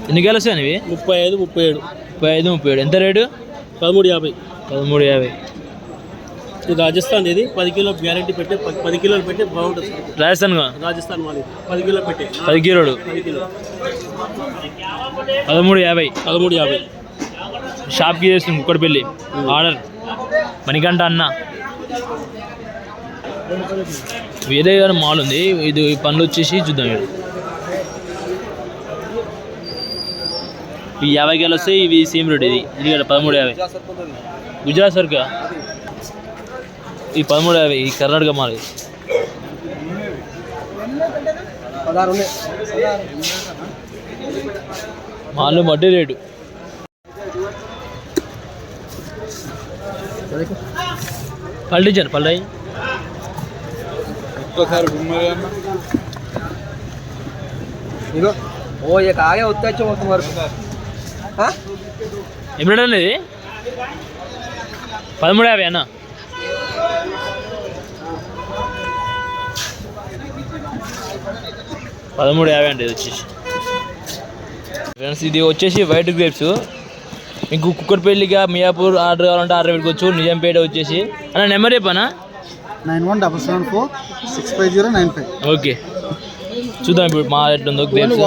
ఎన్ని గేలు వస్తాయి ఇవి? 35, 37. 35, 37. ఎంత రేటు? 13,50. 13,50. ఇది రాజస్థాన్. ఇది 10 కిలో గ్యారెంటీ పెట్టే 10 కిలోలు పెట్టే బాగుంటుంది. రాజస్థాన్ వాళ్ళు 10 కిలో పెట్టే 10 కిలోలు 13,50. 13,50. షాప్కి చేస్తుంది కుక్కడపల్లి. ఆర్డర్ మణికంఠ అన్న. వేరే మాల్ ఉంది. ఇది పనులు వచ్చేసి చూద్దాం. ఇవి 50 గేలు వస్తాయి. ఇవి సేమ్ రేట్. ఇది 13,50. గుజరాత్ సరుకు ఈ 13,50. ఈ కర్ణాటక మాల్. మాల్ మడ్డీ రేటు. పల్లించాను పల్లె ఎప్పుడు అనేది 13,50 అన్న. అండి ఇది వచ్చేసి. ఫ్రెండ్స్ ఇది వచ్చేసి వైట్ గ్రేప్స్. మీకు కుక్కర్పల్లిగా మియాపూర్ ఆర్డర్ కావాలంటే ఆర్డర్ పెట్టుకోవచ్చు. నిజాంపేట వచ్చేసి అన్న నెంబర్ చెప్పనా? 9177465095. ఓకే చూద్దాం ఇప్పుడు మా ఎట్లుందో గ్రేప్స్.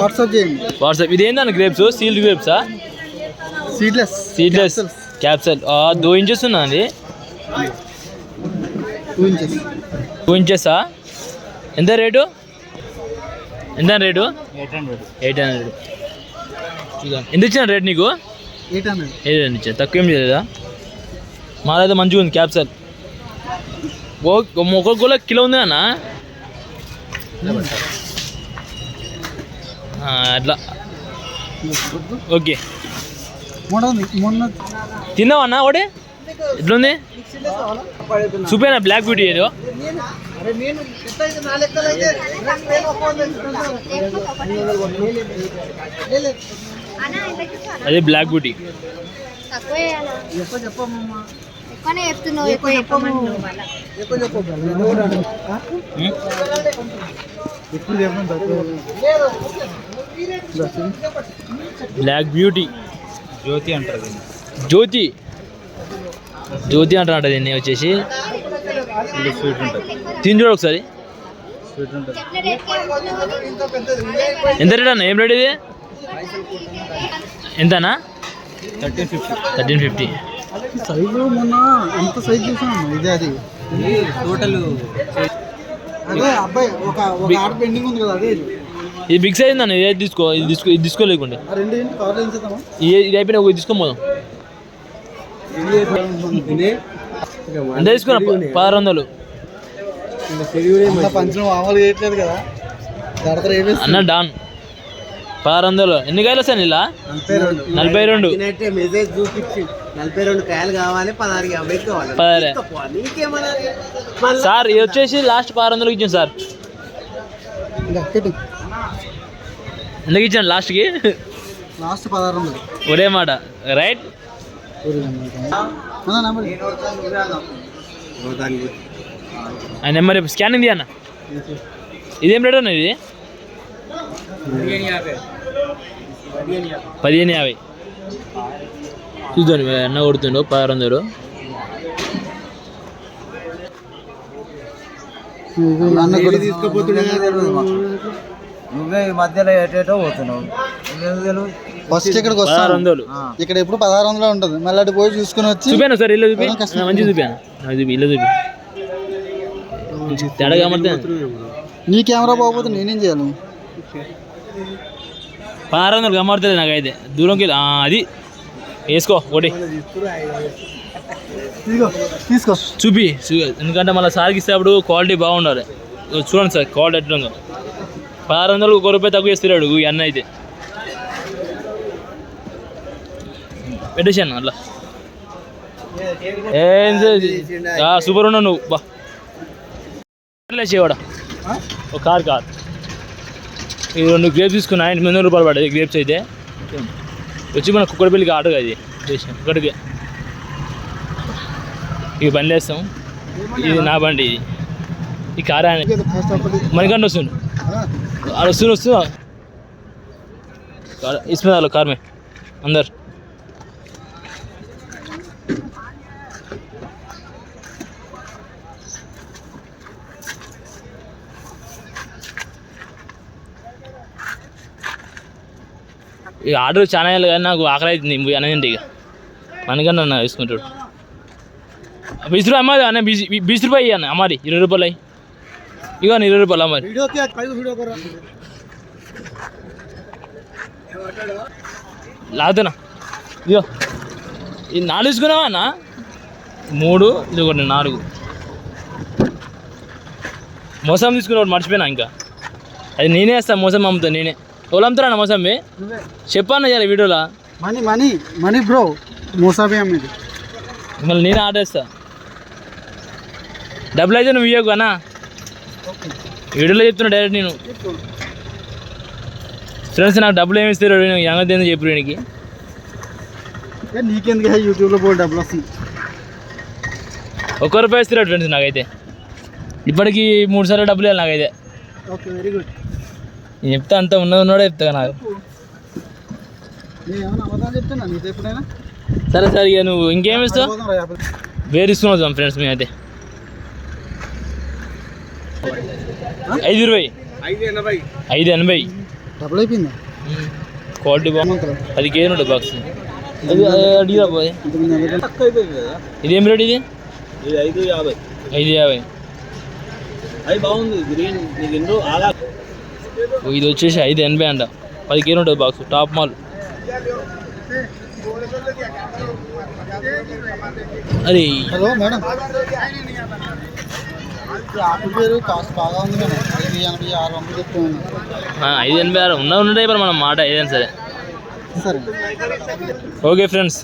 వాట్సాప్. ఇది ఏందన్న గ్రేప్స్? సీల్డ్ గ్రేప్సా? Seedless capsule. 2 ఇంచెస్ ఉన్నా అండి. 2 ఇంచెసా? ఎంత రేటు? 800. చూద్దాం. ఎంత ఇచ్చిన రేట్ నీకు? 800 ఇచ్చా. తక్కువ ఏం చేయలేదా? మాదైతే మంచిగా ఉంది క్యాప్సల్. ఒక్కొక్క కూడా కిలో ఉంది అన్న. అట్లా ఓకే. తిన్నావా అన్న ఒకటి? ఎట్లుంది చూపేనా? బ్లాక్ బ్యూటీ ఏదో. అదే బ్లాక్ బ్యూటీ. బ్లాక్ బ్యూటీ జ్యోతి అంటారు. జ్యోతి అంటారంట దీన్ని వచ్చేసి. తిని చూడు ఒకసారి. ఎంత రేట్ అన్న? ఏం రేట్ ఇది? ఎంతనా? 1350. సైజు మొన్న ఎంత సైజ్ చూసాను. ఇదే అది టోటల్. అదే అబ్బాయి ఒక ఆర్డర్ పెండింగ్ ఉంది కదా. అదే ఇది బిగ్ సైజ్ అన్న. ఇది తీసుకోలేకుండా ఇది అయిపోయినా ఒక తీసుకోపోదాం. ఎంత తీసుకున్నా? 1600 అన్న. డాన్ 1600. ఎన్ని కాయలు వస్తాయి ఇలా? 42. 42 కాయలు కావాలి. 16,50 కావాలి సార్. ఇది వచ్చేసి లాస్ట్ 1600 ఇచ్చాను సార్. ఎందుకు ఇచ్చాను లాస్ట్కి? లాస్ట్ 1600 ఒరే మాట. రైట్. ఆ నెంబర్ స్కానింగ్ అన్న. ఇదేం రేట్ అన్న? ఇది 15,50. చూద్దాం అన్న కొడుతుండో 1600. నువ్వే మధ్యలో ఏటేటో పోతున్నావు. ఫస్ట్ ఇక్కడికి వస్తాను. ఇక్కడ ఎప్పుడు 1600 ఉంటుంది. మళ్ళీ అటు పోయి చూసుకుని వచ్చి చూపాను సార్. ఇల్లు చూపి మంచిగా చూపాను. ఇల్లు చూపి తేడా కమర్తే. నీ కెమెరా బాగోపోతే నేనేం చేయాలి? 1600 కమర్తుంది నాకైతే. దూరంకి అది వేసుకో ఒకటి. తీసుకో చూపి. ఎందుకంటే మళ్ళీ సార్కి ఇస్తేప్పుడు క్వాలిటీ బాగుండాలి. చూడండి సార్ క్వాలిటీ ఎట్లుందో. 1600 ₹1 తక్కువ చేస్తున్నాడు ఈ అన్న అయితే. పెట్టేసాను అట్లా. ఏం సూపర్ ఉన్నావు నువ్వు. బా చేయవాడా ఒక కార్ ఈ 2 గ్రేప్స్ తీసుకున్నా. 800 రూపాయలు పడ్డది గ్రేప్స్ అయితే. వచ్చి మన కుక్కడపల్లికి ఆటోగా ఇది చేసాం. ఇక్కడికి ఇక బండి వేస్తాం. ఇది నా బండి. ఇది ఈ కార్ మనకంటే వస్తుంది. వస్తున్నా इसमें डालो कार में अंदर। ఈ ఆర్డర్ చాలా ఏళ్ళు కానీ నాకు ఆకలి అవుతుంది అనేది ఇక మనకన్నా అన్న వేసుకుంటాడు 20 रुपये हमारे अन्न 20 रुपये अन्न हमारी 20 रुपये इक 20 रुपये हमारी లాగుతున్నా ఇదిగో ఇది 4 తీసుకున్నావా అన్న 3 ఇది ఒకటి 4 మోసం తీసుకున్నాడు మర్చిపోయినా ఇంకా అది నేనే వేస్తాను మోసం అమ్ముతాను నేనే ఎవరు అమ్ముతారా మోసం చెప్పాను చేయాలి వీడియోలో మనీ మనీ మనీ బ్రో మోసాబే అమ్మేది మళ్ళీ నేనే ఆర్డర్ వేస్తా డబ్బులు అయితే నువ్వు ఇవ్వకు అన్నా వీడియోలో చెప్తున్నా డైరెక్ట్ నేను ఫ్రెండ్స్ నాకు డబ్బులు ఏమి ఇస్తారు నేను ఎంగతే చెప్పు వీడికి నీకెందుకు యూట్యూబ్లో పోయి డబ్బులు వస్తుంది 1 రూపాయి ఇస్తారు ఫ్రెండ్స్ నాకైతే ఇప్పటికి 3 సార్లు డబ్బులు ఇవ్వాలి నాకైతే ఓకే వెరీ గుడ్ నేను చెప్తా అంతా ఉన్నాడో చెప్తా నాకు నేను ఏమైనా అబద్ధాలు చెప్తున్నా నీతో ఎప్పుడైనా సరే సరే ఇక నువ్వు ఇంకేమి ఇస్తావు వేరు ఇస్తున్నావు ఫ్రెండ్స్ మేమైతే 5 580 డబ్బులు అయిపోయిందా క్వాలిటీ బాగుంటుంది 10 కేజీ ఉంటుంది బాక్స్ అడిగిరా పోయి ఇదేం రేట్ ఇది 550 అది బాగుంది గ్రీన్ నీకు ఎన్నో ఆలా ఇది వచ్చేసి 580 అంట 10 కేజీ ఉంటుంది బాక్స్ టాప్ మాల్ అరే హలో మేడం ఆపిల్ పేరు కాస్ట్ బాగా ఉంది మేడం 580 600 చెప్తున్నాను 580 ఉన్నదే మనం మాట ఏదైనా సరే సరే ఓకే ఫ్రెండ్స్